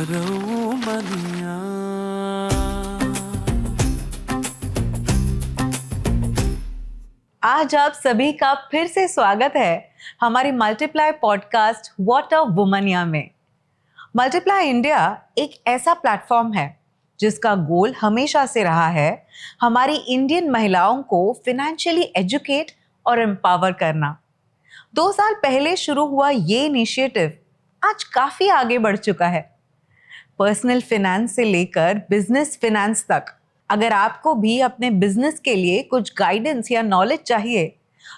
रऊमनिया। आज आप सभी का फिर से स्वागत है हमारी मल्टीप्लाई पॉडकास्ट व्हाट अ वुमनिया में। मल्टीप्लाई इंडिया एक ऐसा प्लेटफॉर्म है जिसका गोल हमेशा से रहा है हमारी इंडियन महिलाओं को फिनेंशियली एजुकेट और एम्पावर करना। 2 साल पहले शुरू हुआ ये इनिशिएटिव आज काफी आगे बढ़ चुका है। पर्सनल फिनेंस से लेकर बिजनेस फिनेंस तक अगर आपको भी अपने बिजनेस के लिए कुछ गाइडेंस या नॉलेज चाहिए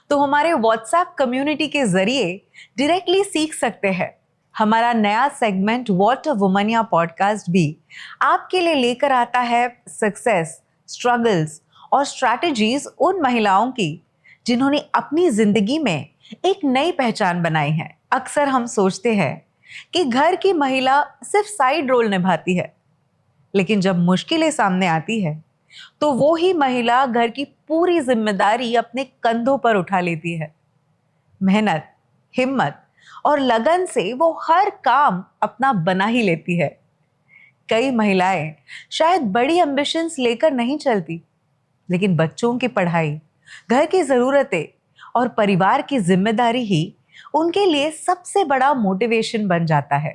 तो हमारे व्हाट्सएप कम्युनिटी के जरिए डायरेक्टली सीख सकते हैं। हमारा नया सेगमेंट व्हाट अ वुमनिया पॉडकास्ट भी आपके लिए लेकर आता है सक्सेस, स्ट्रगल्स और स्ट्रैटेजीज उन महिलाओं की जिन्होंने अपनी जिंदगी में एक नई पहचान बनाई है। अक्सर हम सोचते हैं कि घर की महिला सिर्फ साइड रोल निभाती है, लेकिन जब मुश्किलें सामने आती है तो वो ही महिला घर की पूरी जिम्मेदारी अपने कंधों पर उठा लेती है। मेहनत, हिम्मत और लगन से वो हर काम अपना बना ही लेती है। कई महिलाएं शायद बड़ी एम्बिशंस लेकर नहीं चलती, लेकिन बच्चों की पढ़ाई, घर की जरूरतें और परिवार की जिम्मेदारी ही उनके लिए सबसे बड़ा मोटिवेशन बन जाता है।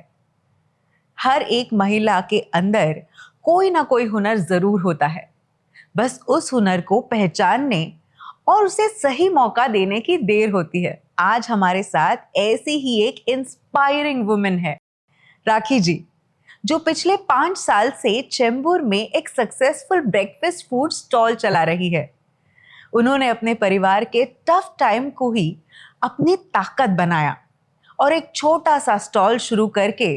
हर एक महिला के अंदर कोई ना कोई हुनर जरूर होता है, बस उस हुनर को पहचानने और उसे सही मौका देने की देर होती है। आज हमारे साथ ऐसी ही एक इंस्पायरिंग वुमेन है, राखी जी, जो पिछले 5 साल से चेंबूर में एक सक्सेसफुल ब्रेकफास्ट फूड स्टॉल चला रही है। उन्होंने अपने परिवार के टफ टाइम को ही अपनी ताकत बनाया और एक छोटा सा स्टॉल शुरू करके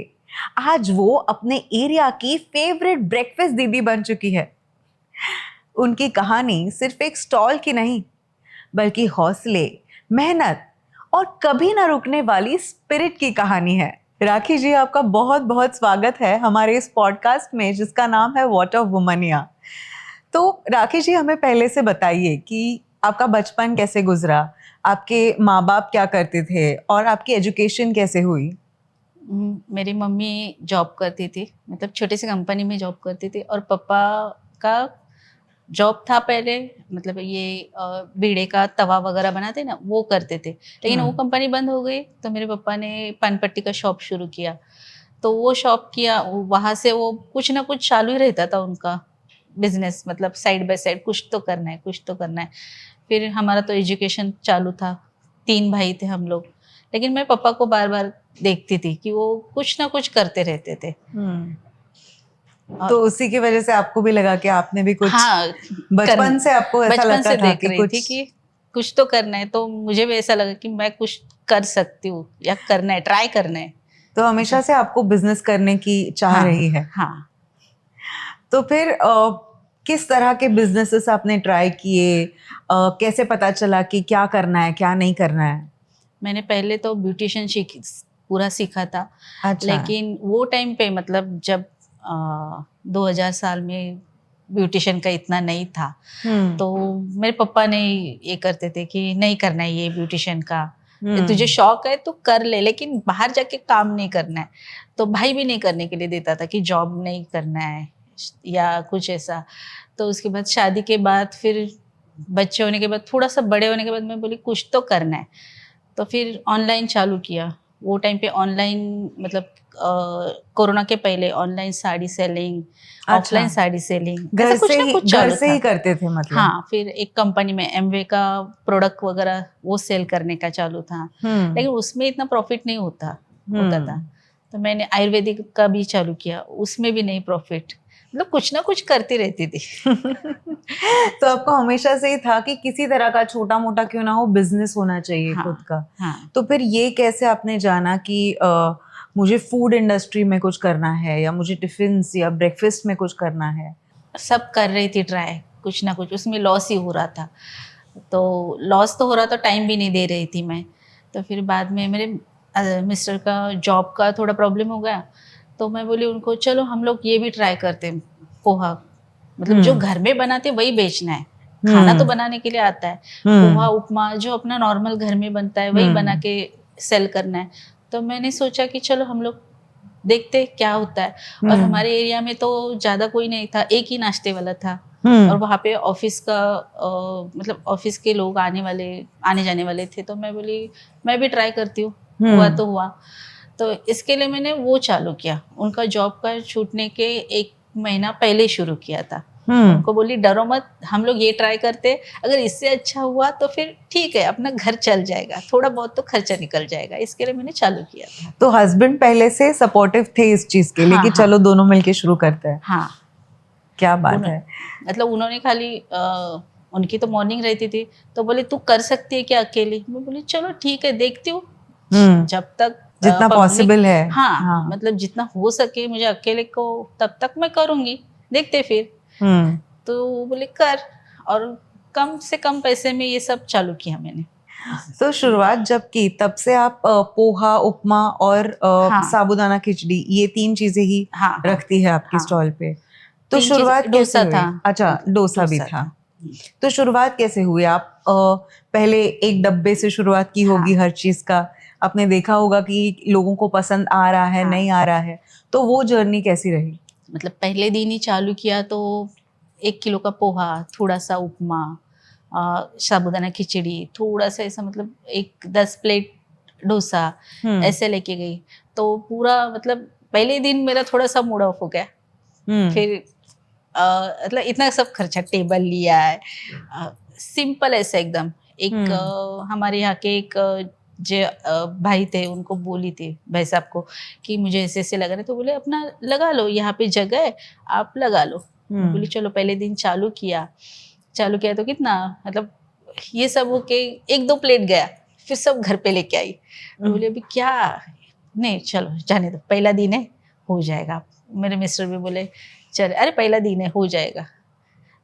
आज वो अपने एरिया की फेवरेट ब्रेकफास्ट दीदी बन चुकी है। उनकी कहानी सिर्फ एक स्टॉल की नहीं, बल्कि हौसले, मेहनत और कभी ना रुकने वाली स्पिरिट की कहानी है। राखी जी, आपका बहुत बहुत स्वागत है हमारे इस पॉडकास्ट में जिसका नाम है व्हाट अ वुमनिया। तो राखी जी, हमें पहले से बताइए कि आपका बचपन कैसे गुजरा, आपके माँ बाप क्या करते थे और आपकी एजुकेशन कैसे हुई? मेरी मम्मी जॉब करती थी, मतलब छोटी सी कंपनी में जॉब करती थी, और पापा का जॉब था पहले, मतलब ये बीड़े का तवा वगैरह बनाते ना, वो करते थे। लेकिन वो कंपनी बंद हो गई तो मेरे पापा ने पान पट्टी का शॉप शुरू किया। तो वो शॉप किया, वहाँ से वो कुछ ना कुछ चालू ही रहता था उनका बिजनेस, मतलब साइड बाय साइड कुछ तो करना है, कुछ तो करना है। फिर हमारा तो एजुकेशन चालू था, 3 भाई थे हम लोग। लेकिन मैं पापा को बार बार देखती थी कि वो कुछ ना कुछ करते रहते थे। तो उसी की वजह से आपको भी लगा कि आपने भी कुछ, हाँ, बचपन से आपको ऐसा बचपन लगता से था देख कि रही थी कि कुछ तो करना है, तो मुझे भी ऐसा लगा कि मैं कुछ कर सकती हूँ या करना है, ट्राई करना है। तो हमेशा से आपको बिजनेस करने की चाह हाँ, रही है। हाँ। तो फिर किस तरह के बिजनेसेस आपने ट्राई किए? कैसे पता चला कि क्या करना है, क्या नहीं करना है? मैंने पहले तो ब्यूटिशियन पूरा सीखा था। अच्छा। लेकिन वो टाइम पे, मतलब जब 2000 साल में ब्यूटिशियन का इतना नहीं था, तो मेरे पापा ने ये करते थे कि नहीं करना है ये ब्यूटिशियन का, तुझे शौक है तो कर ले, लेकिन बाहर जाके काम नहीं करना है। तो भाई भी नहीं करने के लिए देता था कि जॉब नहीं करना है या कुछ ऐसा। तो उसके बाद शादी के बाद, फिर बच्चे होने के बाद, थोड़ा सा बड़े होने के बाद मैं बोली कुछ तो करना है। तो फिर ऑनलाइन चालू किया। वो टाइम पे ऑनलाइन, मतलब कोरोना के पहले online sari selling, offline sari selling, ऐसा कुछ ना कुछ चालू घर से था। ही करते थे मतलब? हाँ, फिर एक कंपनी में एमवे का प्रोडक्ट वगैरह वो सेल करने का चालू था। लेकिन उसमें इतना प्रॉफिट नहीं होता था। तो मैंने आयुर्वेदिक का भी चालू किया, उसमें भी नहीं प्रॉफिट। मतलब कुछ ना कुछ करती रहती थी। तो आपको हमेशा से ही था कि किसी तरह का छोटा मोटा क्यों ना हो बिजनेस होना चाहिए हाँ, खुद का। हाँ। तो फिर ये कैसे आपने जाना कि मुझे फूड इंडस्ट्री में कुछ करना है या मुझे टिफिन या ब्रेकफास्ट में कुछ करना है? सब कर रही थी ट्राई, कुछ ना कुछ, उसमें लॉस ही हो रहा था। तो लॉस तो हो रहा था, टाइम भी नहीं दे रही थी मैं। तो फिर बाद में मेरे मिस्टर का जॉब का थोड़ा प्रॉब्लम हो गया, तो मैं बोली उनको चलो हम लोग ये भी ट्राई करते हैं, पोहा। मतलब जो घर में बनाते वही बेचना है, खाना तो बनाने के लिए आता है। पोहा, उपमा जो अपना नॉर्मल घर में बनता है वही बना के सेल करना है। तो मैंने सोचा कि चलो हम लोग देखते क्या होता है। और हमारे एरिया में तो ज़्यादा कोई नहीं था, एक ही नाश्ते वाला था। और वहाँ पे ऑफिस का मतलब ऑफिस के लोग आने जाने वाले थे, तो मैं बोली मैं भी ट्राई करती हूँ, हुआ तो हुआ। तो इसके लिए मैंने वो चालू किया, उनका जॉब का छूटने के 1 महीना पहले शुरू किया था। उनको बोली डरो मत, हम लोग ये ट्राई करते, अगर इससे अच्छा हुआ तो फिर ठीक है, अपना घर चल जाएगा, थोड़ा बहुत तो खर्चा निकल जाएगा, इसके लिए मैंने चालू किया था। तो हस्बैंड पहले से सपोर्टिव थे इस चीज के लिए हाँ, कि हाँ। चलो दोनों मिलके शुरू करते हैं? हाँ, क्या बात है। मतलब उन्होंने खाली उनकी तो मॉर्निंग रहती थी, तो बोले तू कर सकती है क्या अकेली? मैं बोली चलो ठीक है, देखती हूँ, जब तक जितना पॉसिबल है। हाँ, मतलब जितना हो सके मुझे अकेले को, तब तक मैं करूँगी, देखते फिर। तो बोले कर, और कम से कम पैसे में ये सब चालू किया मैंने। तो शुरुआत जब की तब से आप पोहा, उपमा और हाँ। साबूदाना खिचड़ी, ये 3 चीजें ही हाँ, हाँ, रखती है आपकी हाँ। स्टॉल पे। तो 3 चीज़, शुरुआत कैसे डोसा हुई? था। अच्छा, डोसा भी था। तो शुरुआत कैसे हुई? आप पहले एक डब्बे से शुरुआत की होगी हर चीज का, आपने देखा होगा कि लोगों को पसंद आ रहा है, नहीं आ रहा है, तो वो जर्नी कैसी रही? मतलब पहले दिन ही चालू किया तो 1 किलो का पोहा, थोड़ा सा उपमा, साबूदाना खिचड़ी, थोड़ा सा ऐसा, मतलब 10 प्लेट डोसा ऐसे लेके गई। तो पूरा मतलब पहले दिन मेरा थोड़ा सा मूड ऑफ हो गया। फिर मतलब इतना सब खर्चा, टेबल लिया है, सिंपल ऐसा एकदम। हमारे यहाँ के एक जो भाई थे, उनको बोली थी भाई साहब को कि मुझे ऐसे ऐसे लग रहा है, तो बोले अपना लगा लो, यहाँ पे जगह है, आप लगा लो। मैं बोली चलो, पहले दिन चालू किया तो कितना, मतलब ये सब होके 1-2 प्लेट गया, फिर सब घर पे लेके आई। मैं बोली अभी क्या, नहीं चलो जाने दो, पहला दिन है, हो जाएगा। मेरे मिस्टर भी बोले चल, अरे पहला दिन है, हो जाएगा।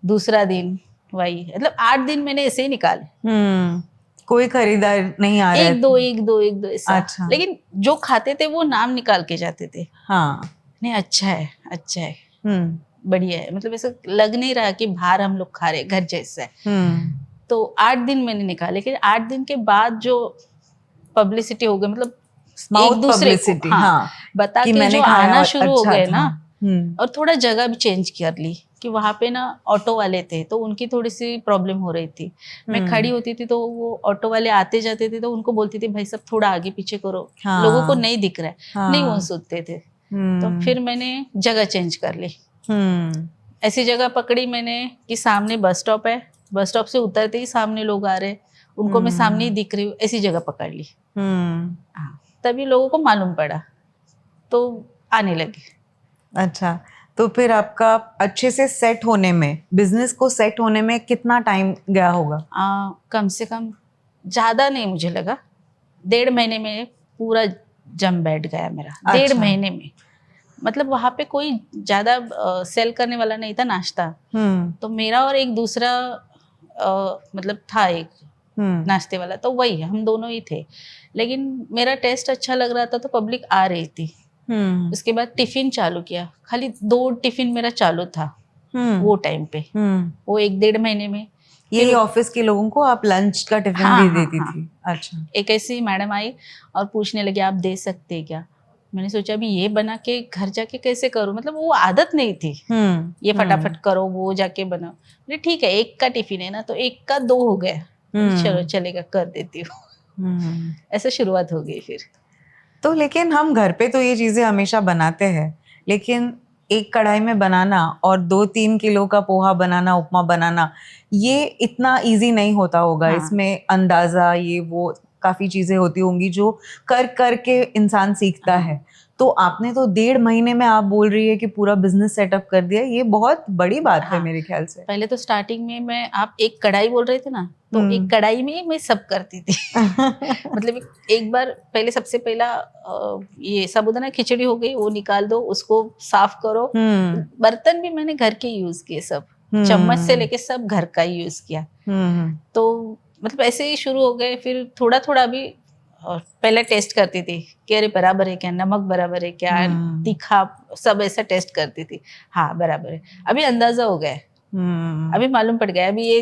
दूसरा दिन वही, मतलब 8 दिन मैंने ऐसे ही निकाले। कोई खरीदार नहीं आ रहा है? एक दो ऐसा। अच्छा। लेकिन जो खाते थे वो नाम निकाल के जाते थे। हाँ। नहीं, अच्छा है, बढ़िया है, मतलब ऐसा लग नहीं रहा कि बाहर हम लोग खा रहे, घर जैसा है। तो 8 दिन मैंने निकाले, लेकिन 8 दिन के बाद जो पब्लिसिटी हो गई, मतलब एक दूसरे को, हाँ, बता के जो आना शुरू हो गए ना, और थोड़ा जगह भी चेंज कर ली कि वहाँ पे ना ऑटो वाले थे, तो उनकी थोड़ी सी प्रॉब्लम हो रही थी। मैं खड़ी होती थी तो वो ऑटो वाले आते जाते थे, तो उनको बोलती थी भाई सब थोड़ा आगे पीछे करो, लोगों को नहीं दिख रहा है, नहीं वो सुनते थे। तो फिर मैंने जगह चेंज कर ली। ऐसी जगह पकड़ी मैंने कि सामने बस स्टॉप है, बस स्टॉप से उतरते ही सामने लोग आ रहे, उनको मैं सामने ही दिख रही हूँ, ऐसी जगह पकड़ ली। हाँ, तभी लोगों को मालूम पड़ा, तो आने लगे। अच्छा, तो फिर आपका अच्छे से सेट होने में, बिजनेस को सेट होने में कितना टाइम गया होगा? कम से कम ज़्यादा नहीं, मुझे लगा 1.5 महीने में पूरा जम बैठ गया मेरा। 1.5 महीने में, मतलब वहाँ पे कोई ज़्यादा सेल करने वाला नहीं था नाश्ता। तो मेरा और एक दूसरा मतलब था एक नाश्ते वाला, तो वही हम दोनों ही थे। लेकिन मेरा टेस्ट अच्छा लग रहा था, तो पब्लिक आ रही थी। उसके बाद टिफिन चालू किया, खाली 2 टिफिन मेरा चालू था वो टाइम पे, वो 1-1.5 महीने में। यही ऑफिस के लोगों को आप लंच का टिफिन भी देती थी? अच्छा। एक ऐसी मैडम आई और पूछने लगी आप दे सकते हैं क्या? मैंने सोचा अभी ये बना के घर जाके कैसे करूं, मतलब वो आदत नहीं थी ये फटाफट करो, वो जाके बनाओ। बोले ठीक है, एक का टिफिन है ना, तो एक का 2 हो गया, चलो चलेगा, कर देती हूँ। ऐसे शुरुआत हो गई फिर। तो लेकिन हम घर पे तो ये चीजें हमेशा बनाते हैं, लेकिन एक कढ़ाई में बनाना और 2-3 किलो का पोहा बनाना, उपमा बनाना, ये इतना इजी नहीं होता होगा। इसमें अंदाजा, ये वो काफी चीजें होती होंगी जो कर कर के इंसान सीखता है। तो आपने तो 1.5 महीने में, आप बोल रही है कि पूरा बिजनेस सेटअप कर दिया, ये बहुत बड़ी बात है मेरे ख्याल से। पहले तो स्टार्टिंग में मैं, आप एक कढ़ाई बोल रहे थे ना, तो एक कढ़ाई में मैं सब करती थी। मतलब एक बार पहले, सबसे पहला ये साबूदाना खिचड़ी हो गई, वो निकाल दो, उसको साफ करो। बर्तन भी मैंने घर के यूज किए, सब चम्मच से लेके सब घर का ही यूज किया। तो मतलब ऐसे ही शुरू हो गए। फिर थोड़ा थोड़ा भी पहले टेस्ट करती थी कि अरे बराबर है क्या, नमक बराबर है क्या, तीखा, सब ऐसा टेस्ट करती थी। हाँ बराबर है, अभी अंदाजा हो गया, अभी मालूम पड़ गया, अभी ये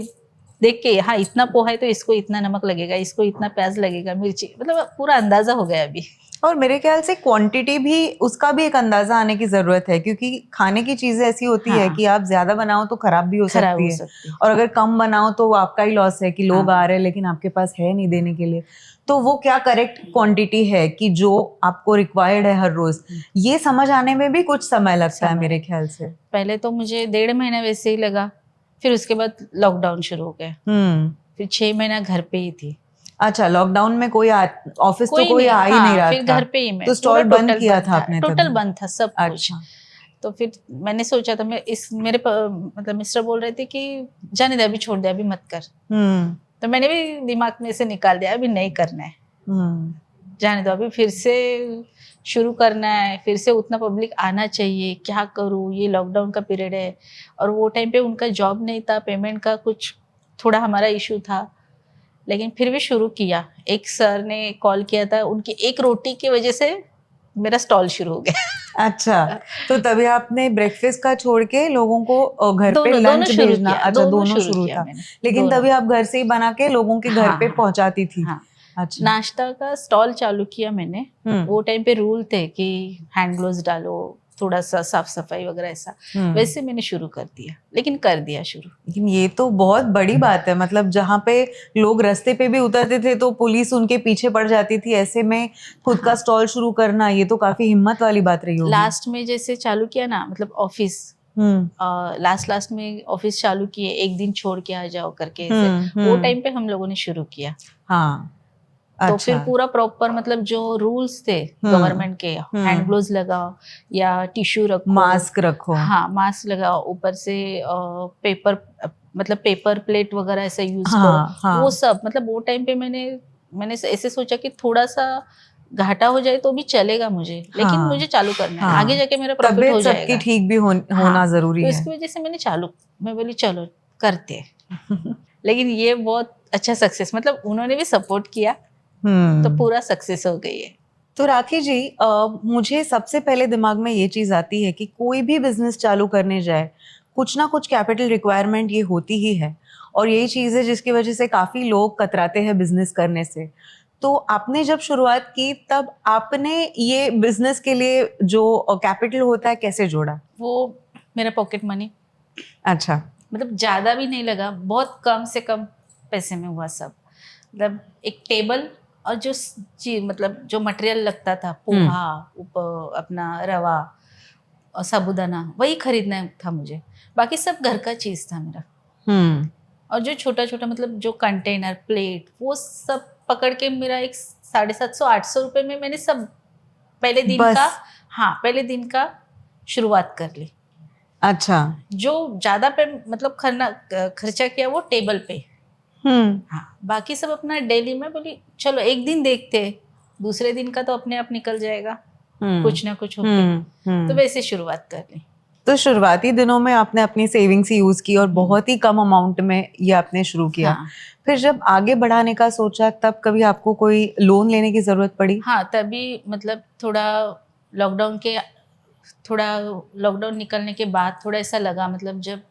देख के हाँ इतना पोहा है तो इसको इतना नमक लगेगा, इसको इतना प्याज लगेगा, मिर्ची, मतलब पूरा अंदाजा हो गया अभी। और मेरे ख्याल से क्वांटिटी भी, उसका भी एक अंदाजा आने की जरूरत है, क्योंकि खाने की चीजें ऐसी होती है हाँ। कि आप ज्यादा बनाओ तो खराब भी हो खराब सकती हो है, सकती है। और अगर कम बनाओ तो वो आपका ही लॉस है कि लोग हाँ। आ रहे हैं लेकिन आपके पास है नहीं देने के लिए। तो वो क्या करेक्ट क्वांटिटी है कि जो आपको रिक्वायर्ड है हर रोज, ये समझ आने में भी कुछ समय लगता है मेरे ख्याल से। पहले तो मुझे 1.5 महीना वैसे ही लगा, फिर उसके बाद लॉकडाउन शुरू हो गया, फिर 6 महीना घर पे ही थी। अच्छा, लॉकडाउन में कोई ऑफिस तो कोई नहीं, आ ही नहीं रहा फिर था, घर पे ही मैं, तो स्टॉल बंद किया था आपने? टोटल तभी बंद था सब कुछ। अच्छा। तो फिर मैंने सोचा था, मतलब मिस्टर बोल रहे थे कि जाने दे, अभी छोड़ दे, अभी मत कर। तो मैंने भी दिमाग में से निकाल दिया, अभी नहीं करना है, जाने दो, अभी फिर से शुरू करना है, फिर से उतना पब्लिक आना चाहिए, क्या करूँ, ये लॉकडाउन का पीरियड है, और वो टाइम पे उनका जॉब नहीं था, पेमेंट का कुछ थोड़ा हमारा इशू था, लेकिन फिर भी शुरू किया। एक सर ने कॉल किया था, उनकी एक रोटी की वजह से मेरा स्टॉल शुरू हो गया। अच्छा, तो तभी आपने ब्रेकफास्ट का छोड़ के लोगों को घर पे दोनों लंच शुरू भेजना? किया, अच्छा, दोनों शुरू शुरू किया था, मैंने, लेकिन दोनों। तभी आप घर से ही बना के लोगों के घर हाँ, पे हाँ, पहुंचाती थी? हाँ। अच्छा। नाश्ता का स्टॉल चालू किया मैंने। वो टाइम पे रूल थे कि हैंड ग्लोव्स डालो, थोड़ा सा साफ सफाई वगैरह ऐसा, वैसे मैंने शुरू कर दिया, लेकिन कर दिया शुरू। लेकिन ये तो बहुत बड़ी बात है, मतलब जहाँ पे लोग रास्ते पे भी उतरते थे तो पुलिस उनके पीछे पड़ जाती थी, ऐसे में खुद का स्टॉल शुरू करना, ये तो काफी हिम्मत वाली बात रही होगी। लास्ट में जैसे चालू किया ना, मतलब ऑफिस, लास्ट में ऑफिस चालू किए, एक दिन छोड़ के आ जाओ करके ऐसे, वो टाइम पे हम लोगों ने शुरू किया। हाँ। तो अच्छा। फिर पूरा प्रॉपर, मतलब जो रूल्स थे गवर्नमेंट के, हैंड ग्लोव्स लगाओ या टिश्यू रखो, मास्क रखो। हाँ, मास्क लगाओ, ऊपर से पेपर, मतलब पेपर प्लेट वगैरह ऐसा यूज हाँ, करो, वो सब, मतलब वो टाइम पे मैंने ऐसे सोचा कि थोड़ा सा घाटा हो जाए तो भी चलेगा मुझे, लेकिन मुझे चालू करना है, आगे जाके मेरा प्रॉफिट हो जाएगा। सबकी ठीक भी होना जरूरी तो है। इसकी वजह से मैं बोली चलो करते हैं। लेकिन ये बहुत अच्छा सक्सेस, मतलब उन्होंने भी सपोर्ट किया, तो पूरा सक्सेस हो गई है। तो राखी जी, मुझे सबसे पहले दिमाग में ये चीज आती है कि कोई भी बिजनेस चालू करने जाए, कुछ ना कुछ कैपिटल रिक्वायरमेंट ये होती ही है, और यही चीज है जिसकी वजह से काफी लोग कतराते हैं बिजनेस करने से। तो आपने जब शुरुआत की तब आपने ये बिजनेस के लिए जो कैपिटल होता है कैसे जोड़ा? वो मेरा पॉकेट मनी। अच्छा। मतलब ज्यादा भी नहीं लगा, बहुत कम से कम पैसे में हुआ सब। मतलब एक टेबल और जो चीज, मतलब जो मटेरियल लगता था, पोहा, ऊपर अपना रवा और साबुदाना, वही खरीदना था मुझे, बाकी सब घर का चीज था मेरा। और जो छोटा छोटा, मतलब जो कंटेनर, प्लेट, वो सब पकड़ के मेरा एक 750-800 रुपये में मैंने सब पहले दिन का शुरुआत कर ली। अच्छा। जो ज्यादा पे मतलब खर्चा किया वो टेबल पे। हाँ, बाकी सब अपना डेली में बोली चलो एक दिन देखते, दूसरे दिन का तो अपने आप निकल जाएगा, कुछ ना कुछ होके। तो वैसे शुरुआत कर ली। तो शुरुआती दिनों में आपने अपनी सेविंग्स यूज की और बहुत ही कम अमाउंट में ये आपने शुरू किया। हाँ। फिर जब आगे बढ़ाने का सोचा, तब कभी आपको कोई लोन लेने की जरूरत पड़ी? हाँ, तभी मतलब थोड़ा लॉकडाउन निकलने के बाद थोड़ा ऐसा लगा, मतलब जब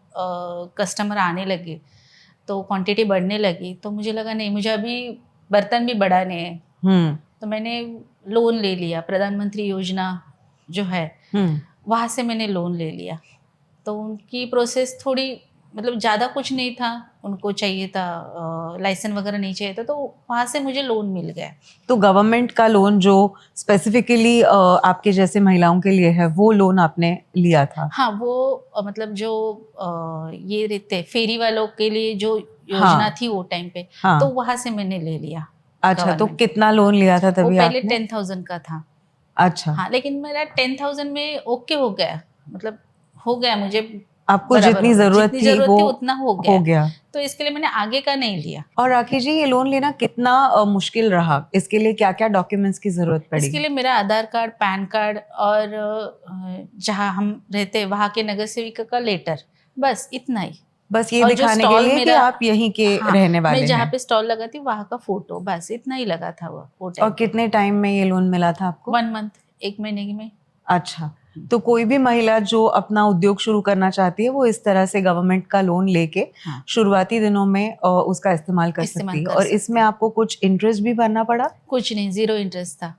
कस्टमर आने लगे तो क्वांटिटी बढ़ने लगी, तो मुझे लगा नहीं, मुझे अभी बर्तन भी बढ़ाने हैं। तो मैंने लोन ले लिया, प्रधानमंत्री योजना जो है वहाँ से मैंने लोन ले लिया। तो उनकी प्रोसेस थोड़ी, मतलब ज़्यादा कुछ नहीं था, उनको चाहिए था लाइसेंस वगैरह नहीं चाहिए था, तो वहाँ से मुझे लोन मिल गया। तो गवर्नमेंट का लोन जो स्पेसिफिकली आपके जैसे महिलाओं के लिए है, वो लोन आपने लिया था? हाँ, वो मतलब जो ये रहते फेरी वालों के लिए जो योजना थी वो टाइम पे, तो वहाँ से मैंने ले लिया। अच्छा, तो कितना लोन लिया था तभी वो पहले आपने? 10,000 का था। अच्छा। हाँ, लेकिन मेरा 10,000 में ओके हो गया, मतलब हो गया, मुझे आपको जितनी जरूरत थी वो उतना हो गया। तो इसके लिए मैंने आगे का नहीं लिया। और राखी जी, ये लोन लेना कितना मुश्किल रहा? इसके लिए क्या क्या डॉक्यूमेंट्स की जरूरत पड़ी? इसके लिए मेरा आधार कार्ड, पैन कार्ड और जहाँ हम रहते हैं वहाँ के नगर सेविका का लेटर, बस इतना ही। बस ये दिखाने के लिए कि आप यहीं के रहने वाले हैं। मैं जहाँ पे स्टॉल लगाती वहाँ का फोटो, बस इतना ही लगा था वो टाइम। और कितने टाइम में ये लोन मिला था आपको? 1 मंथ, 1 महीने में। अच्छा, तो कोई भी महिला जो अपना उद्योग शुरू करना चाहती है वो इस तरह से गवर्नमेंट का लोन लेके हाँ। शुरुआती दिनों में उसका इस्तेमाल कर इस्तेमाल सकती है। कर और सकती इसमें है। आपको कुछ इंटरेस्ट भी भरना पड़ा? कुछ नहीं, 0 इंटरेस्ट था।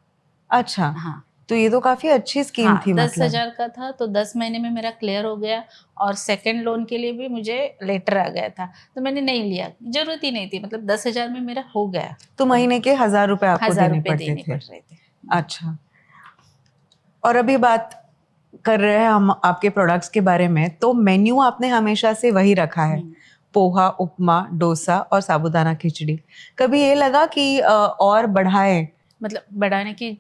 अच्छा, हाँ तो ये तो काफी अच्छी स्कीम हाँ, थी। 10,000 का था, तो 10 महीने में मेरा क्लियर हो गया। और सेकंड लोन के लिए भी मुझे लेटर आ गया था, तो मैंने नहीं लिया, जरूरत ही नहीं थी, मतलब 10,000 में मेरा हो गया। तो महीने के 1,000 रुपए आपको 1,000 देने रुपए पड़ते देने थे? पड़ रहे थे। अच्छा, और अभी बात कर रहे हैं हम आपके प्रोडक्ट्स के बारे में, तो मेन्यू आपने हमेशा से वही रखा है, पोहा, उपमा, डोसा और साबूदाना खिचड़ी। कभी ये लगा कि और बढ़ाए, मतलब बढ़ाने की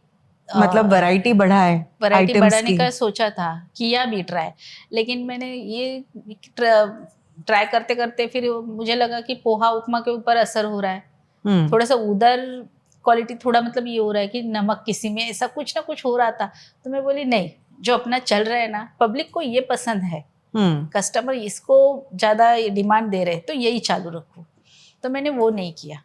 मतलब वैरायटी बढ़ाए वैरायटी आइटम्स बढ़ाने की? का सोचा था, किया भी ट्राई, लेकिन मैंने ये ट्राई करते करते फिर मुझे लगा कि पोहा उपमा के ऊपर असर हो रहा है, थोड़ा सा उधर क्वालिटी थोड़ा मतलब ये हो रहा है कि नमक किसी में ऐसा कुछ ना कुछ हो रहा था। तो मैं बोली नहीं, जो अपना चल रहा है ना, पब्लिक को ये पसंद है, कस्टमर इसको ज्यादा डिमांड दे रहे हैं, तो यही चालू रखो। तो मैंने वो नहीं किया।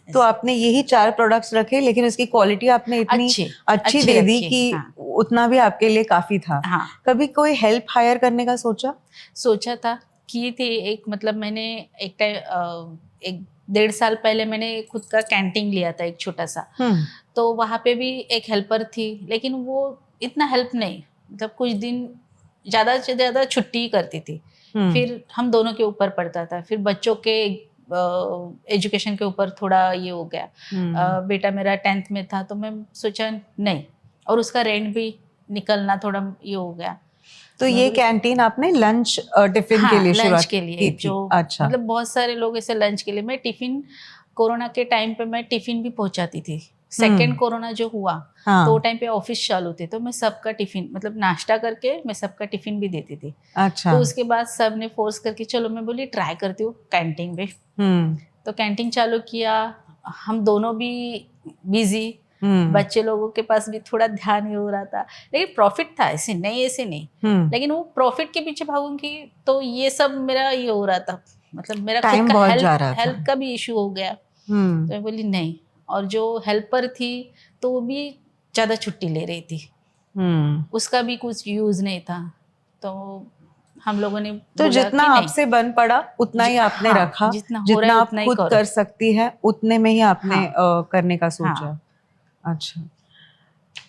तो आपने यही 4 प्रोडक्ट्स रखे, लेकिन उसकी क्वालिटी आपने इतनी अच्छी दे दी रखी, कि हाँ। उतना भी आपके लिए काफी था। हाँ, कभी कोई हेल्प हायर करने का सोचा था, की थी एक, मतलब मैंने एक टाइम 1.5 साल पहले मैंने खुद का कैंटीन लिया था एक छोटा सा। तो वहाँ पे भी एक हेल्पर थी, लेकिन वो इतना हेल्प नहीं, मतलब कुछ दिन ज़्यादा से ज़्यादा छुट्टी करती थी, फिर हम दोनों के ऊपर पड़ता था, फिर बच्चों के एजुकेशन के ऊपर थोड़ा ये हो गया। बेटा मेरा 10th में था, तो मैं सोचा नहीं, और उसका रेंट भी निकलना थोड़ा ये हो गया। तो ये कैंटीन आपने लंच टिफिन के लिए लंच शुरुआत के लिए की थी? जो अच्छा, मतलब बहुत सारे लोग ऐसे लंच के लिए, मैं टिफिन, कोरोना के टाइम पे मैं टिफिन भी पहुंचाती थी। सेकेंड कोरोना जो हुआ, हाँ। तो वो टाइम पे ऑफिस चालू थे, तो मैं सबका टिफिन, मतलब नाश्ता करके मैं सबका टिफिन भी देती थी। अच्छा। तो उसके बाद सब ने फोर्स करके, चलो मैं बोली ट्राई करती हूँ कैंटीन पे। तो कैंटीन चालू किया, हम दोनों भी बिजी, बच्चे लोगों के पास भी थोड़ा ध्यान ही हो रहा था, लेकिन प्रॉफिट था, ऐसे नहीं। लेकिन वो प्रॉफिट के पीछे भागूंगी तो ये सब मेरा ये हो रहा था, मतलब मेरा खुद का हेल्थ का भी इशू हो गया। तो मैं बोली नहीं, और जो हेल्पर थी तो वो भी ज्यादा छुट्टी ले रही थी, उसका भी कुछ यूज नहीं था। तो हम लोगों ने तो जितना आपसे बन पड़ा उतना ही आपने रखा, जितना आप खुद कर सकती है उतने में ही आपने करने का सोचा। अच्छा,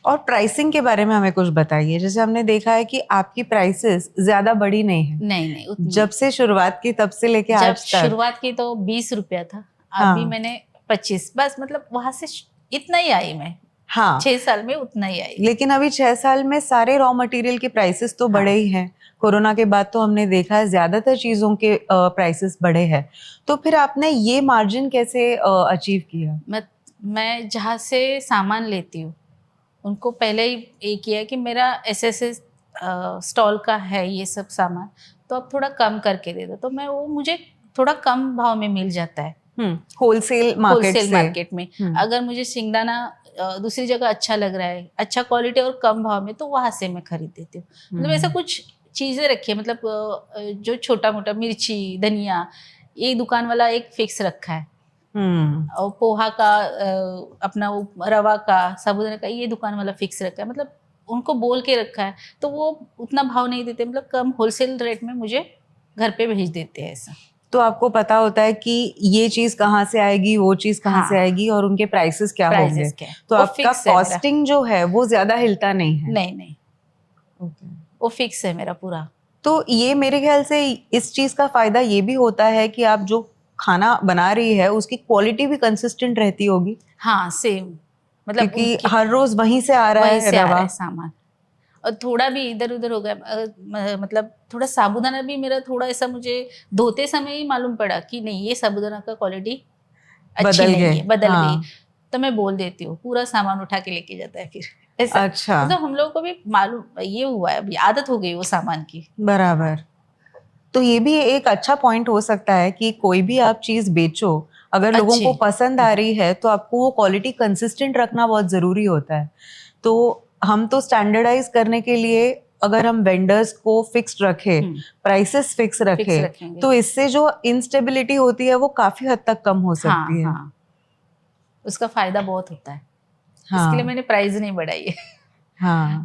और प्राइसिंग के बारे में हमें कुछ बताइए। जैसे हमने देखा है कि आपकी प्राइसेस ज्यादा बड़ी नहीं है, नहीं जब से शुरुआत की तब से लेके आज तक। शुरुआत की तो 20 रुपया था, अभी मैंने 25, बस मतलब वहां से इतना ही आई मैं। 6 साल में उतना ही आई। लेकिन अभी 6 साल में सारे रॉ मटेरियल के प्राइसेस तो बढ़े ही हैं। कोरोना के बाद तो हमने देखा है ज्यादातर चीजों के प्राइसेस बढ़े हैं। तो फिर आपने ये मार्जिन कैसे अचीव किया? मैं जहाँ से सामान लेती हूँ उनको पहले ही ये किया कि मेरा ऐसे स्टॉल का है ये सब सामान, तो आप थोड़ा कम करके दे दो, तो मैं वो मुझे थोड़ा कम भाव में मिल जाता है होलसेल मार्केट में। अगर मुझे सिंगदाना दूसरी जगह अच्छा लग रहा है, अच्छा क्वालिटी और कम भाव में, तो वहां से मैं खरीद देती हूँ। मतलब ऐसा कुछ चीजें रखी है, मतलब जो छोटा मोटा मिर्ची धनिया, ये दुकान वाला एक फिक्स रखा है, और पोहा का अपना रवा का साबूदाना का ये दुकान वाला फिक्स रखा है, मतलब उनको बोल के रखा है, तो वो उतना भाव नहीं देते, मतलब कम होलसेल रेट में मुझे घर पे भेज देते हैं ऐसा। तो आपको पता होता है कि ये चीज कहाँ से आएगी, वो चीज कहाँ से आएगी, और उनके प्राइसेस क्या होंगे। तो आपका कॉस्टिंग जो है वो ज्यादा हिलता नहीं है? नहीं वो फिक्स है मेरा पूरा। तो ये मेरे ख्याल से इस चीज का फायदा ये भी होता है कि आप जो खाना बना रही है उसकी क्वालिटी भी कंसिस्टेंट रहती होगी। हाँ, सेम, मतलब क्योंकि हर रोज वहीं से आ रहा है रवा सामान, और थोड़ा भी इधर उधर हो गया, मतलब थोड़ा साबूदाना भी मेरा थोड़ा ऐसा मुझे धोते समय ही मालूम पड़ा कि नहीं, ये साबूदाना का क्वालिटी अच्छी नहीं है, बदल गई। तो मैं बोल देती हूँ, पूरा सामान उठा के लेके जाता है फिर ऐसा। अच्छा, मतलब हम लोगों को भी मालूम ये हुआ है, अभी आदत हो गई वो सामान की। बराबर। तो ये भी एक अच्छा पॉइंट हो सकता है कि कोई भी आप चीज बेचो, अगर लोगों को पसंद आ रही है तो आपको वो क्वालिटी कंसिस्टेंट रखना बहुत जरूरी होता है। तो हम तो स्टैंडर्डाइज करने के लिए अगर हम वेंडर्स को फिक्स्ड रखे, प्राइसेस फिक्स रखे, तो इससे जो इंस्टेबिलिटी होती है वो काफी हद तक कम हो सकती है। उसका फायदा बहुत होता है। इसके लिए मैंने प्राइस नहीं बढ़ाई है।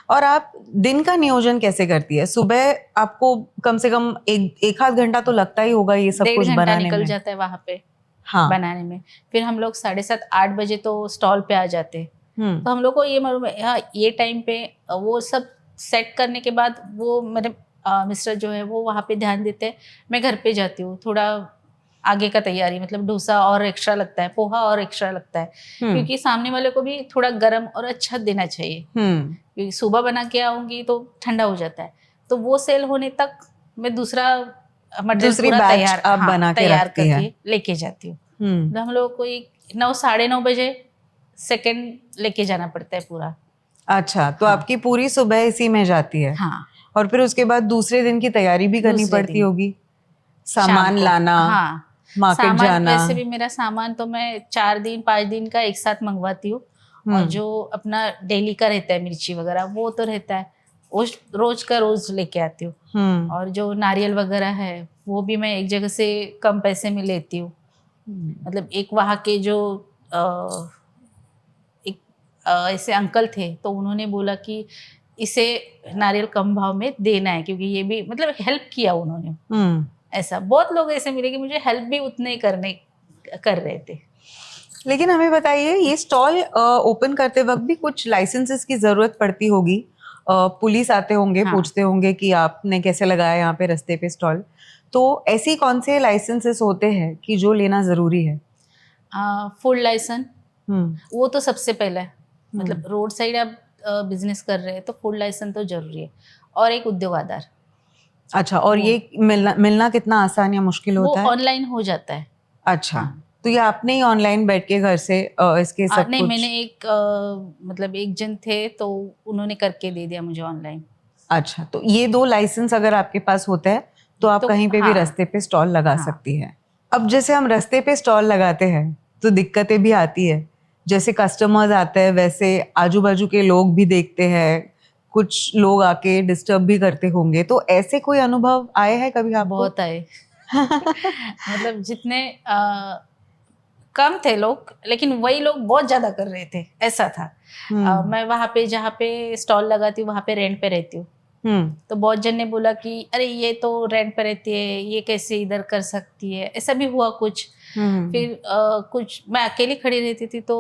और आप दिन का नियोजन कैसे करती है? सुबह आपको कम से कम एक आध घंटा तो लगता ही होगा ये सब 1.5 कुछ घंटा बनाने निकल में। जाता है वहां पे हाँ। बनाने में। फिर हम लोग 7:30-8 बजे तो स्टॉल पे आ जाते हैं। तो हम लोग को ये मालूम है हाँ ये टाइम पे वो सब सेट करने के बाद वो मेरे मिस्टर जो है वो वहाँ पे ध्यान देते हैं। मैं घर पे जाती हूँ, थोड़ा आगे का तैयारी मतलब डोसा और एक्स्ट्रा लगता है, पोहा और एक्स्ट्रा लगता है, क्योंकि सामने वाले को भी थोड़ा गर्म और अच्छा देना चाहिए। क्योंकि सुबह बना के आऊँगी तो ठंडा हो जाता है, तो वो सेल होने तक मैं दूसरा मटेरियल दूसरी पूरा बैच तैयार आप बना के तैयार रखती है। करके लेके जाती हूँ। तो हम लोग को 9 साढ़े 9 बजे सेकंड लेके जाना पड़ता है पूरा। अच्छा, तो हाँ। आपकी पूरी सुबह इसी में जाती है। हाँ, और फिर उसके बाद दूसरे दिन की तैयारी भी करनी दूसरे पड़ती दिन होगी, शाम सामान को। लाना, हाँ, मार्केट सामान जाना। वैसे भी मेरा सामान तो मैं 4 दिन 5 दिन का एक साथ मंगवाती हूँ। और जो अपना डेली का रहता है मिर्ची वगैरह वो तो रहता है, उस रोज का रोज लेके आती हूँ। और जो नारियल वगैरह है वो भी मैं एक जगह से कम पैसे में लेती हूँ। मतलब एक वहाँ के जो एक ऐसे अंकल थे तो उन्होंने बोला कि इसे नारियल कम भाव में देना है, क्योंकि ये भी मतलब हेल्प किया उन्होंने। ऐसा बहुत लोग ऐसे मिले कि मुझे हेल्प भी उतने ही कर रहे थे। लेकिन हमें बताइए, ये स्टॉल ओपन करते वक्त भी कुछ लाइसेंसेस की जरूरत पड़ती होगी। पुलिस आते होंगे, हाँ। पूछते होंगे कि आपने कैसे लगाया यहाँ पे रास्ते पे स्टॉल। तो ऐसी कौन से लाइसेंसेस होते हैं कि जो लेना जरूरी है? फूड लाइसेंस वो तो सबसे पहले है। मतलब रोड साइड आप बिजनेस कर रहे हैं तो फूड लाइसेंस तो जरूरी है, और एक उद्योग आधार। अच्छा, और ये मिलना कितना आसान या मुश्किल वो होता है? ऑनलाइन हो जाता है। अच्छा। हाँ। तो ये आपने ही ऑनलाइन बैठ के घर से इसके सब नहीं, कुछ? मैंने एक मतलब एक जन थे तो उन्होंने करके दे दिया मुझे ऑनलाइन। अच्छा, तो ये 2 लाइसेंस अगर आपके पास होता है तो आप तो कहीं पे भी हाँ। रास्ते पे स्टॉल लगा हाँ। सकती है। अब जैसे हम रास्ते पे स्टॉल लगाते हैं तो दिक्कतें भी आती है। जैसे कस्टमर्स आते हैं वैसे आजू बाजू के लोग भी देखते हैं, कुछ लोग आके डिस्टर्ब भी करते होंगे। तो ऐसे कोई अनुभव आए हैं कभी आपको? बहुत आए। मतलब जितने कम थे लोग, लेकिन वही लोग बहुत ज्यादा कर रहे थे, ऐसा था। मैं वहाँ पे जहाँ पे स्टॉल लगाती हूँ वहाँ पे रेंट पे रहती हूँ। तो बहुत जन ने बोला कि अरे ये तो रेंट पे रहती है, ये कैसे इधर कर सकती है, ऐसा भी हुआ कुछ। फिर कुछ मैं अकेली खड़ी रहती थी तो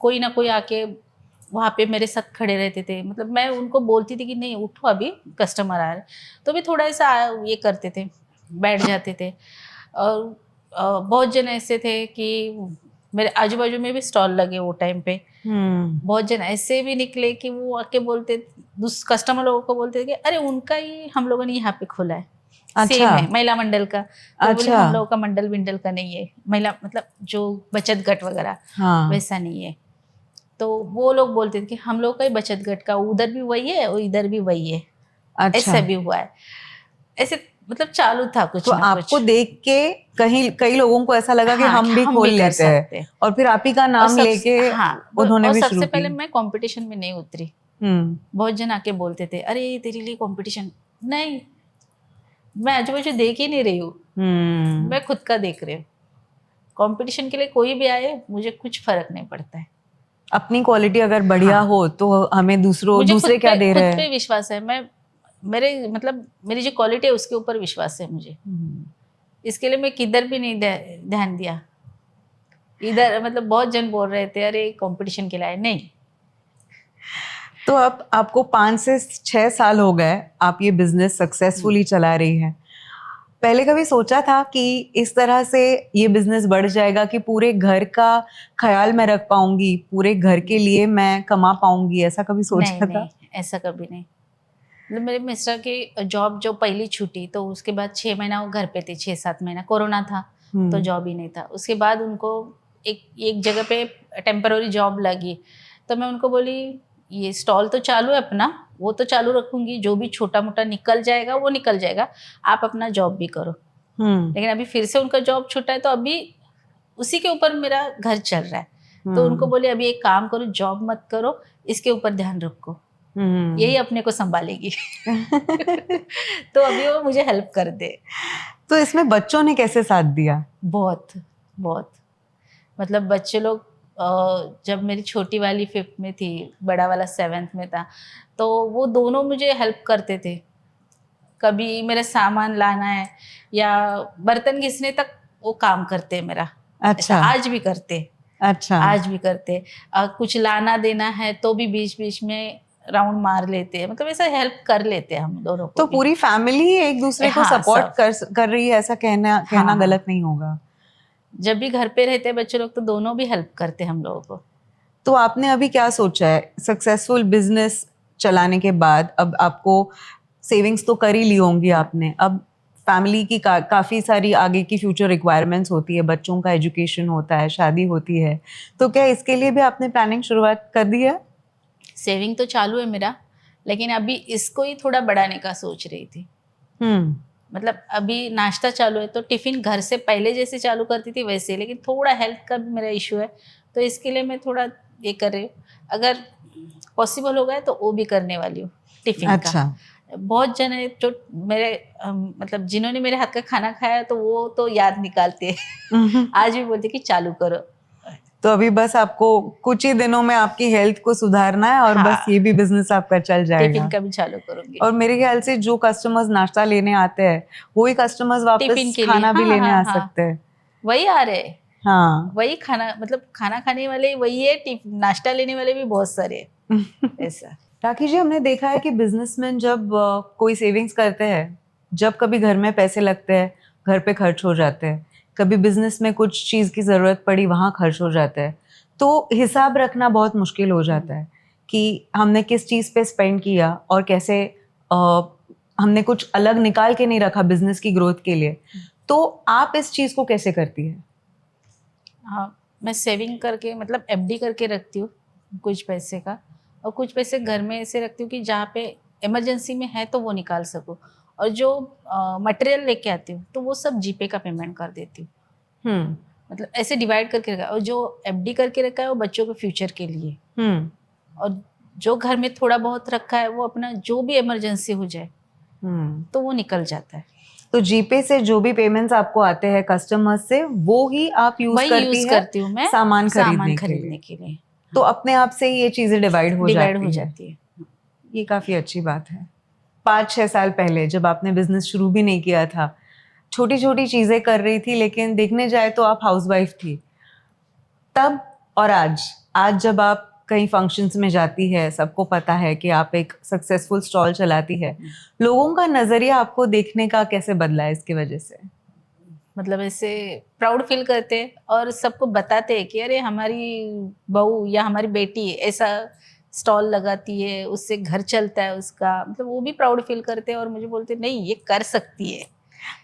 कोई ना कोई आके वहाँ पे मेरे साथ खड़े रहते थे। मतलब मैं उनको बोलती थी कि नहीं उठो अभी कस्टमर आ रहे हैं, तो भी थोड़ा सा ये करते थे, बैठ जाते थे। और बहुत जन ऐसे थे कि मेरे आजू बाजू में भी स्टॉल लगे वो टाइम पे। बहुत जन ऐसे भी निकले कि वो आके बोलते, कस्टमर लोगों को बोलते थे कि अरे उनका ही हम लोगों ने यहाँ पे खोला है, अच्छा। सेम है महिला मंडल का। तो बोले अच्छा। हम लोगों का मंडल विंडल का नहीं है, महिला मतलब जो बचत गट वगैरह हाँ। वैसा नहीं है। तो वो लोग बोलते थे कि हम लोग का ही बचत गट का, उधर भी वही है और इधर भी वही है। अच्छा। ऐसा भी हुआ है, ऐसे मतलब चालू था तो कुछ ना आपको कुछ। देख के कई लोगों को ऐसा लगा कि हाँ, हम भी खोल कर लेते हैं, सकते हैं। और फिर आप ही का और नाम लेके उन्होंने और भी शुरू सबसे की। पहले मैं कंपटीशन में नहीं उतरी। बहुत जन आके बोलते थे अरे तेरे लिए कंपटीशन नहीं, मैं आजू बाजू देख ही नहीं रही हूँ, मैं खुद का देख रही हूँ। कंपटीशन के लिए कोई भी आए मुझे कुछ फर्क नहीं पड़ता है। अपनी क्वालिटी अगर बढ़िया हाँ। हो तो हमें मुझे दूसरे क्या दे खुद रहे पे हैं। विश्वास है। मेरे मतलब मेरी जो क्वालिटी है उसके ऊपर विश्वास है मुझे। इसके लिए मैं किधर भी नहीं ध्यान दिया। इधर मतलब बहुत जन बोल रहे थे अरे कंपटीशन के लिए नहीं। तो अब आपको 5 से 6 साल हो गए, आप ये बिजनेस सक्सेसफुली चला रही हैं। पहले कभी सोचा था कि इस तरह से ये बिजनेस बढ़ जाएगा कि पूरे घर का ख्याल मैं रख पाऊंगी, पूरे घर के लिए मैं कमा पाऊंगी, ऐसा कभी सोचा था? नहीं, ऐसा कभी नहीं। मतलब मेरे मिस्टर की जॉब जो पहली छूटी तो उसके बाद 6 महीना वो घर पे थे, 6-7 महीना कोरोना था तो जॉब ही नहीं था। उसके बाद उनको एक जगह पे टेम्पररी जॉब लगी। तो मैं उनको बोली ये स्टॉल तो चालू है अपना, वो तो चालू रखूंगी, जो भी छोटा मोटा निकल जाएगा वो निकल जाएगा, आप अपना जॉब भी करो। लेकिन अभी फिर से उनका जॉब छूटा है तो अभी उसी के ऊपर मेरा घर चल रहा है। तो उनको बोले अभी एक काम करो, जॉब मत करो, इसके ऊपर ध्यान रखो, यही अपने को संभालेगी। तो अभी वो मुझे हेल्प कर दे। तो इसमें बच्चों ने कैसे साथ दिया? बहुत बहुत मतलब बच्चे लोग जब मेरी छोटी वाली 5th में थी, बड़ा वाला 7th में था, तो वो दोनों मुझे हेल्प करते थे। कभी मेरा सामान लाना है या बर्तन घिसने तक वो काम करते हैं मेरा। ऐसा अच्छा आज भी करते, अच्छा। आज भी करते। कुछ लाना देना है तो भी बीच बीच में राउंड मार लेते हैं, मतलब ऐसा हेल्प कर लेते हैं हम दोनों को तो भी। पूरी फैमिली एक दूसरे को हाँ, सपोर्ट सब। कर रही है, ऐसा कहना हाँ, हाँ। गलत नहीं होगा। जब भी घर पे रहते हैं बच्चे लोग तो दोनों भी हेल्प करते हैं हम लोगों को। तो आपने अभी क्या सोचा है सक्सेसफुल बिजनेस चलाने के बाद? अब आपको सेविंग्स तो कर ही ली होंगी आपने, अब फैमिली की काफ़ी सारी आगे की फ्यूचर रिक्वायरमेंट्स होती है, बच्चों का एजुकेशन होता है, शादी होती है, तो क्या इसके लिए भी आपने प्लानिंग शुरुआत कर दी है? सेविंग तो चालू है मेरा, लेकिन अभी इसको ही थोड़ा बढ़ाने का सोच रही थी। हम्म। मतलब अभी नाश्ता चालू है तो टिफ़िन घर से पहले जैसे चालू करती थी वैसे, लेकिन थोड़ा हेल्थ का भी मेरा इशू है, तो इसके लिए मैं थोड़ा ये कर रही हूँ। अगर पॉसिबल हो गया तो वो भी करने वाली हूँ टिफ़िन का। अच्छा। बहुत जन है जो मेरे मतलब जिन्होंने मेरे हाथ का खाना खाया है, तो वो तो याद निकालते हैं। आज भी बोलते कि चालू करो। तो अभी बस आपको कुछ ही दिनों में आपकी हेल्थ को सुधारना है और बस हाँ, ये भी बिजनेस आपका चल टिफ़िन जाएगा। का भी चालू करूँगी। और मेरे ख्याल से जो कस्टमर्स नाश्ता लेने आते हैं वही कस्टमर्स टिफ़िन वापस के लिए खाना भी हाँ, लेने हाँ, आ हाँ। सकते हैं। वही आ रहे हैं। हाँ। वही खाना, मतलब खाना खाने वाले वही है, नाश्ता लेने वाले भी बहुत सारे हैं। ऐसा। राखी जी, हमने देखा है कि बिजनेसमैन जब कोई सेविंग्स करते हैं, जब कभी घर में पैसे लगते हैं घर पे खर्च हो जाते हैं, कभी बिजनेस में कुछ चीज़ की ज़रूरत पड़ी वहाँ खर्च हो जाता है, तो हिसाब रखना बहुत मुश्किल हो जाता है कि हमने किस चीज़ पे स्पेंड किया और कैसे हमने कुछ अलग निकाल के नहीं रखा बिजनेस की ग्रोथ के लिए। तो आप इस चीज़ को कैसे करती है? हाँ, मैं सेविंग करके मतलब एफडी करके रखती हूँ कुछ पैसे का, और कुछ पैसे घर में ऐसे रखती हूँ कि जहाँ पे इमरजेंसी में है तो वो निकाल सकूँ, और जो मटेरियल लेके आती हूँ तो वो सब जीपे का पेमेंट कर देती हूँ। मतलब ऐसे डिवाइड करके रखा है, और जो एफडी करके रखा है वो बच्चों के फ्यूचर के लिए, और जो घर में थोड़ा बहुत रखा है वो अपना जो भी इमरजेंसी हो जाए तो वो निकल जाता है। तो जीपे से जो भी पेमेंट्स आपको आते हैं कस्टमर्स से, वो ही आप यूज वही करती यूज है करती हूँ मैं सामान सामान खरीदने के लिए? के लिए। तो अपने आप से ही ये चीजें डिवाइड हो जाती है। है। ये काफी अच्छी बात है। 5-6 साल पहले जब आपने बिजनेस शुरू भी नहीं किया था, छोटी छोटी चीजें कर रही थी, लेकिन देखने जाए तो आप हाउसवाइफ थी तब, और आज आज जब आप कहीं फंक्शंस में जाती है, सबको पता है कि आप एक सक्सेसफुल स्टॉल चलाती है, लोगों का नजरिया आपको देखने का कैसे बदला है इसकी वजह से? मतलब ऐसे प्राउड फील करते हैं और सबको बताते हैं कि अरे हमारी बहू या हमारी बेटी ऐसा स्टॉल लगाती है, उससे घर चलता है उसका, मतलब वो भी प्राउड फील करते हैं और मुझे बोलते हैं नहीं ये कर सकती है।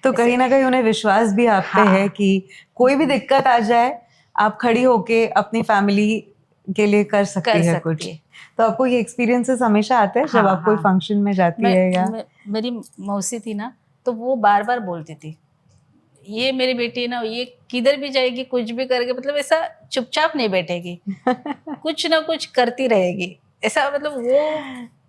तो ऐसे कहीं ना कहीं उन्हें विश्वास भी आप पे है हाँ, कि कोई भी दिक्कत आ जाए आप खड़ी होके अपनी फैमिली के लिए कर सकती कर है सकती कुछ। है। तो आपको ये एक्सपीरियंसेस हमेशा आते हैं जब हाँ, आप कोई हाँ। फंक्शन में जाती है या? मेरी मौसी थी ना, तो वो बार बार बोलती थी ये मेरी बेटी है ना, ये किधर भी जाएगी कुछ भी करके, मतलब ऐसा चुपचाप नहीं बैठेगी, कुछ ना कुछ करती रहेगी। ऐसा मतलब वो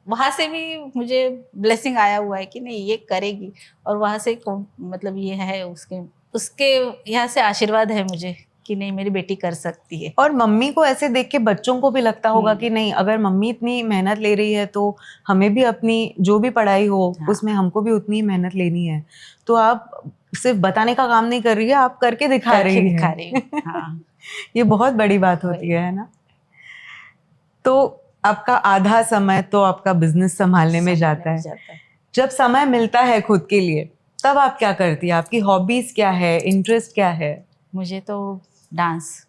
वहां से भी मुझे ब्लेसिंग आया हुआ है कि नहीं ये करेगी, और वहां से मतलब ये है उसके उसके यहाँ से आशीर्वाद है मुझे कि नहीं मेरी बेटी कर सकती है। और मम्मी को ऐसे देख के बच्चों को भी लगता होगा कि नहीं, अगर मम्मी इतनी मेहनत ले रही है तो हमें भी अपनी जो भी पढ़ाई हो हाँ। उसमें हमको भी उतनी ही मेहनत लेनी है। तो आप सिर्फ बताने का काम नहीं कर रही है, आप करके दिखा रही है। हूँ। हाँ। ये बहुत बड़ी बात होती है ना? तो आपका आधा समय तो आपका बिजनेस संभालने में जाता है। जब समय मिलता है खुद के लिए तब आप क्या करती है? आपकी हॉबीज क्या है, इंटरेस्ट क्या है? मुझे तो डांस,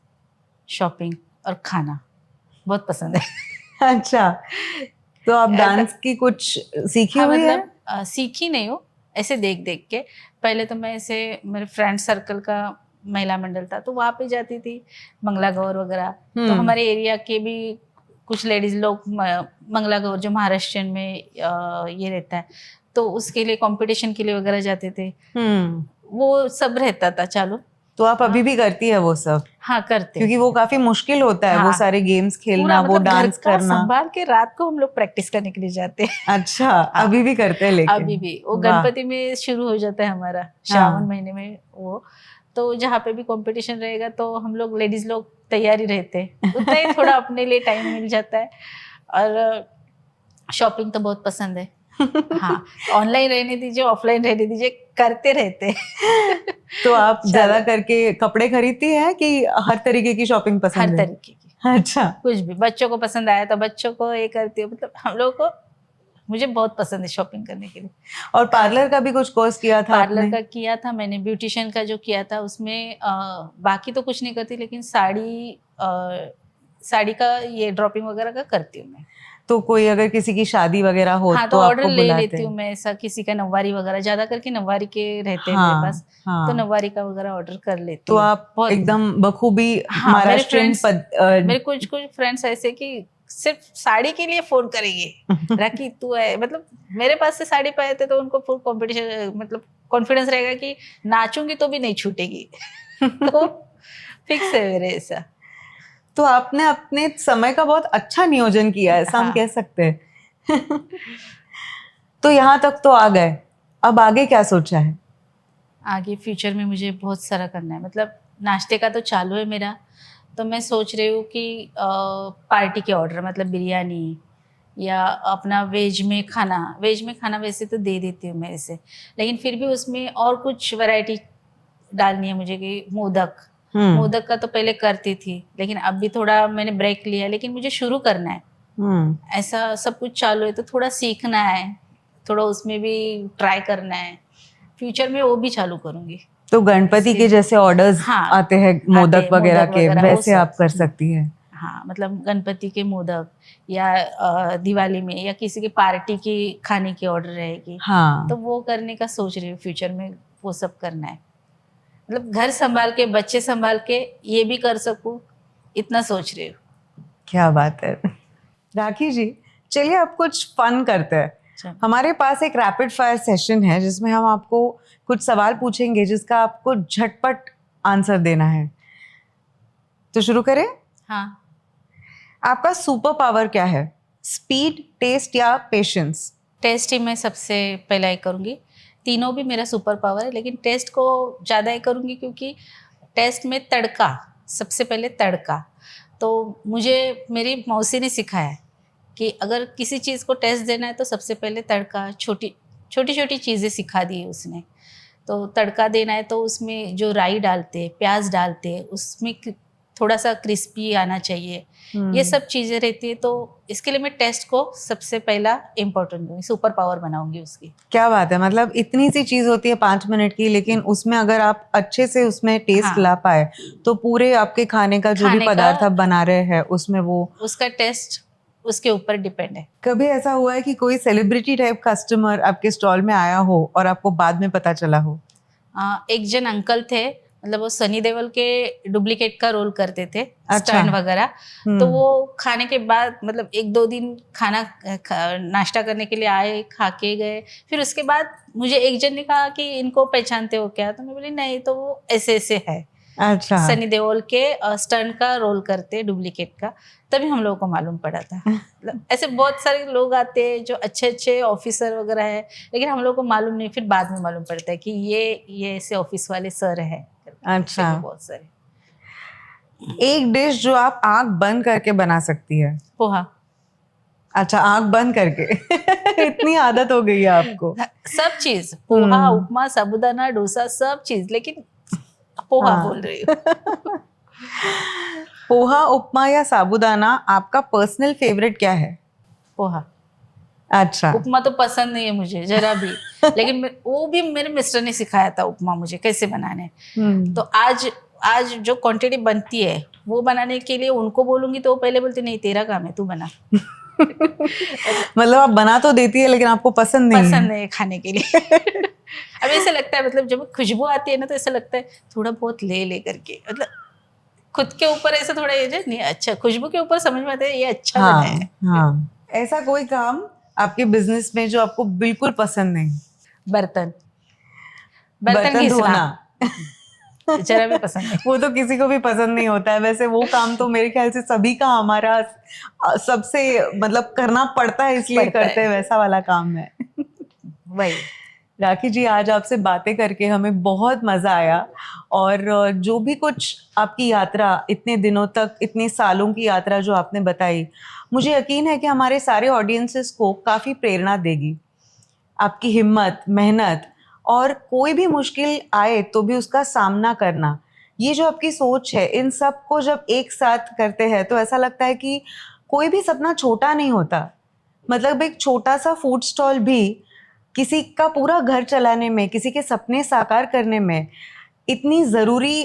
शॉपिंग और खाना बहुत पसंद है। अच्छा, तो आप डांस की कुछ सीखी हाँ, हुई है? मतलब सीखी नहीं हूँ, ऐसे देख देख के। पहले तो मैं ऐसे मेरे फ्रेंड सर्कल का महिला मंडल था तो वहाँ पे जाती थी, मंगला गौर वगैरह। तो हमारे एरिया के भी कुछ लेडीज लोग मंगला गौर जो महाराष्ट्र में ये रहता है, तो उसके लिए कंपटीशन के लिए वगैरह जाते थे। वो सब रहता था चालू। तो आप अभी भी करती है वो सब? हाँ, करते। क्योंकि वो काफी मुश्किल होता है, वो हाँ, सारे गेम्स खेलना, पूरा वो मतलब घर डांस का करना। संभाल के रात को हम लोग प्रैक्टिस करने के लिए जाते हैं। अच्छा, हाँ, अभी भी करते हैं लेकिन? अभी भी वो वाह। गणपति में शुरू हो जाता है हमारा, हाँ। श्रावण महीने में वो, तो जहाँ पे भी कंपटीशन रहेगा तो हम लोग लेडीज लोग तैयारी रहते हैं, उतना ही थोड़ा अपने लिए टाइम मिल जाता है। और शॉपिंग तो बहुत पसंद है। हाँ, ऑनलाइन रहने दीजिए, ऑफलाइन रहने दीजिए, करते रहते हैं। तो आप चलो, ज्यादा करके कपड़े खरीदती हैं कि हर तरीके की शॉपिंग हर पसंद है? तरीके की, अच्छा। कुछ भी बच्चों को पसंद आया तो बच्चों को ये करती हूँ, मतलब हम लोग को, मुझे बहुत पसंद है शॉपिंग करने के लिए। और पार्लर का भी कुछ कोर्स किया था पार्लर आपने? का किया था मैंने, ब्यूटिशियन का जो किया था उसमें बाकी तो कुछ नहीं करती, लेकिन साड़ी का ये ड्रॉपिंग वगैरह का करती हूँ मैं। तो कोई अगर किसी की शादी वगैरह हो हाँ, तो तो ऑर्डर आपको ले बुलाते लेती हूँ हैं? मैं, ऐसा किसी का नववारी वगैरह, ज्यादा करके नववारी के रहते हैं मेरे हाँ पास, तो हाँ। नववारी का वगैरह ऑर्डर कर लेती तो हूँ आप बहुत। एकदम बखूबी हाँ, मेरे महाराष्ट्रियन फ्रेंड्स, मेरे कुछ कुछ फ्रेंड्स ऐसे कि सिर्फ साड़ी के लिए फोन करेंगे, राखी तू है, मतलब मेरे पास से साड़ी पाए थे तो उनको फुल कंपटीशन, मतलब कॉन्फिडेंस रहेगा कि नाचूंगी तो भी नहीं छूटेगी। तो फिक्स है मेरे ऐसा। तो आपने अपने समय का बहुत अच्छा नियोजन किया है, ऐसा हम हाँ, कह सकते हैं। तो यहाँ तक तो आ गए, अब आगे क्या सोचा है? आगे फ्यूचर में मुझे बहुत सारा करना है, मतलब नाश्ते का तो चालू है मेरा, तो मैं सोच रही हूँ कि पार्टी के ऑर्डर, मतलब बिरयानी या अपना वेज में खाना वैसे तो दे देती हूँ मैं ऐसे, लेकिन फिर भी उसमें और कुछ वैरायटी डालनी है मुझे, कि मोदक, मोदक का तो पहले करती थी, लेकिन अब भी थोड़ा मैंने ब्रेक लिया, लेकिन मुझे शुरू करना है। ऐसा सब कुछ चालू है तो थोड़ा सीखना है, थोड़ा उसमें भी ट्राई करना है, फ्यूचर में वो भी चालू करूँगी। तो गणपति के जैसे ऑर्डर्स हाँ, आते हैं आते मोदक हैं, वगैरह मोदक के, वगैरह वो वैसे सब। आप कर सकती हैं? हाँ, मतलब गणपति के मोदक या दिवाली में या किसी की पार्टी की खाने की ऑर्डर रहेगी, हाँ। तो वो करने का सोच रही हूँ फ्यूचर में, वो सब करना है, मतलब घर संभाल के, बच्चे संभाल के ये भी कर सकूँ, इतना सोच रही हूँ। क्या बात है। राखी जी, चलिए अब कुछ फन करते हैं। हमारे पास एक रैपिड फायर सेशन है जिसमें हम आपको कुछ सवाल पूछेंगे जिसका आपको झटपट आंसर देना है। तो शुरू करें? हाँ, आपका सुपर पावर क्या है? स्पीड, टेस्ट या पेशेंस? टेस्ट ही मैं सबसे पहला ही करूँगी, तीनों भी मेरा सुपर पावर है, लेकिन टेस्ट को ज़्यादा ही करूँगी क्योंकि टेस्ट में तड़का, सबसे पहले तड़का, तो मुझे मेरी मौसी ने सिखाया है कि अगर किसी चीज़ को टेस्ट देना है तो सबसे पहले तड़का, छोटी छोटी चीज़ें सिखा दी है उसने। तो तड़का देना है तो उसमें जो राई डालते हैं, प्याज डालते हैं, उसमें थोड़ा सा क्रिस्पी आना चाहिए, ये सब चीज़ें रहती है, तो इसके लिए मैं टेस्ट को सबसे पहला इम्पोर्टेंट दूंगी, सुपर पावर बनाऊंगी उसकी। क्या बात है, मतलब इतनी सी चीज होती है 5 मिनट की, लेकिन उसमें अगर आप अच्छे से उसमें टेस्ट ला पाए तो पूरे आपके खाने का जो भी पदार्थ आप बना रहे हैं उसमें वो, उसका टेस्ट उसके ऊपर डिपेंड है। कभी ऐसा हुआ है कि कोई सेलिब्रिटी टाइप कस्टमर आपके स्टॉल में आया हो और आपको बाद में पता चला हो? एक जन अंकल थे, मतलब वो सनी देओल के डुप्लीकेट का रोल करते थे, अच्छा। स्टंट वगैरह, तो वो खाने के बाद, मतलब 1-2 दिन खाना नाश्ता करने के लिए आए, खा के गए, फिर उसके बाद मुझे एक जन ने कहा कि इनको पहचानते हो क्या, तो मैं बोली नहीं, तो वो ऐसे ऐसे है। अच्छा। सनी देओल के स्टंट का रोल करते, डुप्लीकेट का, तभी हम लोगों को मालूम पड़ा था। मतलब ऐसे बहुत सारे लोग आते हैं जो अच्छे अच्छे ऑफिसर वगैरह है, लेकिन हम लोग को मालूम नहीं, फिर बाद में मालूम पड़ता है कि ये ऐसे ऑफिस वाले सर है। अच्छा। बहुत सारे। एक डिश जो आप आंख बंद करके बना सकती है? पोहा। अच्छा, आंख बंद करके। इतनी आदत हो गई है आपको। सब चीज, पोहा, उपमा, साबूदाना, डोसा, सब चीज, लेकिन पोहा बोल रही हूँ। पोहा, उपमा या साबूदाना, आपका पर्सनल फेवरेट क्या है? पोहा। अच्छा। उपमा तो पसंद नहीं है मुझे जरा भी, लेकिन वो भी मेरे मिस्टर ने सिखाया था उपमा मुझे कैसे बनाने। तो आज जो क्वांटिटी बनती है वो बनाने के लिए उनको बोलूंगी तो वो पहले बोलते नहीं, तेरा काम है, तू बना। मतलब आप बना तो देती है लेकिन आपको पसंद नहीं है? पसंद नहीं है खाने के लिए। अब ऐसा लगता है, मतलब जब खुशबू आती है ना तो ऐसा लगता है थोड़ा बहुत ले करके, मतलब खुद के ऊपर ऐसा थोड़ा ये नहीं, अच्छा खुशबू के ऊपर समझ में आता है ये अच्छा बना है। हाँ। ऐसा कोई काम आपके बिजनेस में जो आपको बिल्कुल पसंद नहीं? बर्तन धोना। जरा भी पसंद नहीं। वो तो किसी को भी पसंद नहीं होता है, वैसे वो काम तो मेरे ख्याल से सभी का हमारा सबसे मतलब करना पड़ता है, इसलिए करते हैं, वैसा वाला काम है। वही। राखी जी, आज आपसे बातें करके हमें बहुत मज़ा आया और जो भी कुछ आपकी यात्रा, इतने दिनों तक, इतने सालों की यात्रा जो आपने बताई, मुझे यकीन है कि हमारे सारे ऑडियंसेस को काफ़ी प्रेरणा देगी। आपकी हिम्मत, मेहनत और कोई भी मुश्किल आए तो भी उसका सामना करना, ये जो आपकी सोच है, इन सब को जब एक साथ करते हैं तो ऐसा लगता है कि कोई भी सपना छोटा नहीं होता। मतलब एक छोटा-सा फूड स्टॉल भी किसी का पूरा घर चलाने में, किसी के सपने साकार करने में इतनी ज़रूरी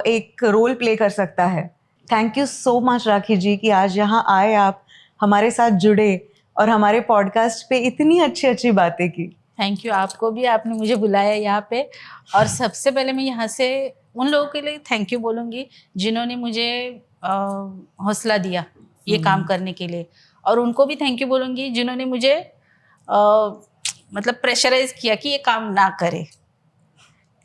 एक रोल प्ले कर सकता है। थैंक यू सो मच राखी जी कि आज यहाँ आए आप, हमारे साथ जुड़े और हमारे पॉडकास्ट पे इतनी अच्छी-अच्छी बातें की। थैंक यू, आपको भी, आपने मुझे बुलाया यहाँ पे। और सबसे पहले मैं यहाँ से उन लोगों के लिए थैंक यू बोलूँगी जिन्होंने मुझे हौसला दिया ये काम करने के लिए, और उनको भी थैंक यू बोलूँगी जिन्होंने मुझे मतलब प्रेशराइज किया कि ये काम ना करे।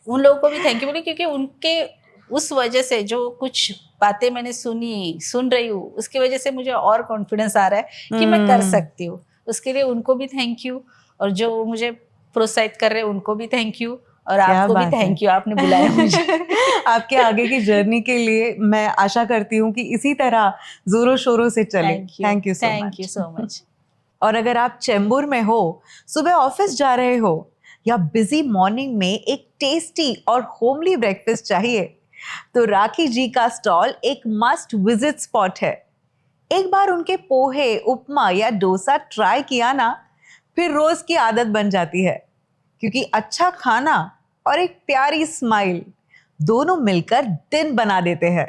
उन लोगों को भी थैंक यू बोले, क्योंकि उनके उस वजह से जो कुछ बातें मैंने सुन रही हूँ, उसकी वजह से मुझे और कॉन्फिडेंस आ रहा है कि मैं कर सकती हूँ। उसके लिए उनको भी थैंक यू, और जो मुझे प्रोत्साहित कर रहे हैं उनको भी थैंक यू, और क्या आपको भी बात है। थैंक यू, आपने बुलाया मुझे। आपके आगे की जर्नी के लिए मैं आशा करती हूँ कि इसी तरह जोरों शोरों से चले। Thank you so much. और अगर आप चेंबूर में हो, सुबह ऑफिस जा रहे हो या बिजी मॉर्निंग में एक टेस्टी और होमली ब्रेकफास्ट चाहिए, तो राखी जी का स्टॉल एक मस्ट विजिट स्पॉट है। एक बार उनके पोहे, उपमा या डोसा ट्राई किया ना, फिर रोज की आदत बन जाती है, क्योंकि अच्छा खाना और एक प्यारी स्माइल दोनों मिलकर दिन बना देते हैं।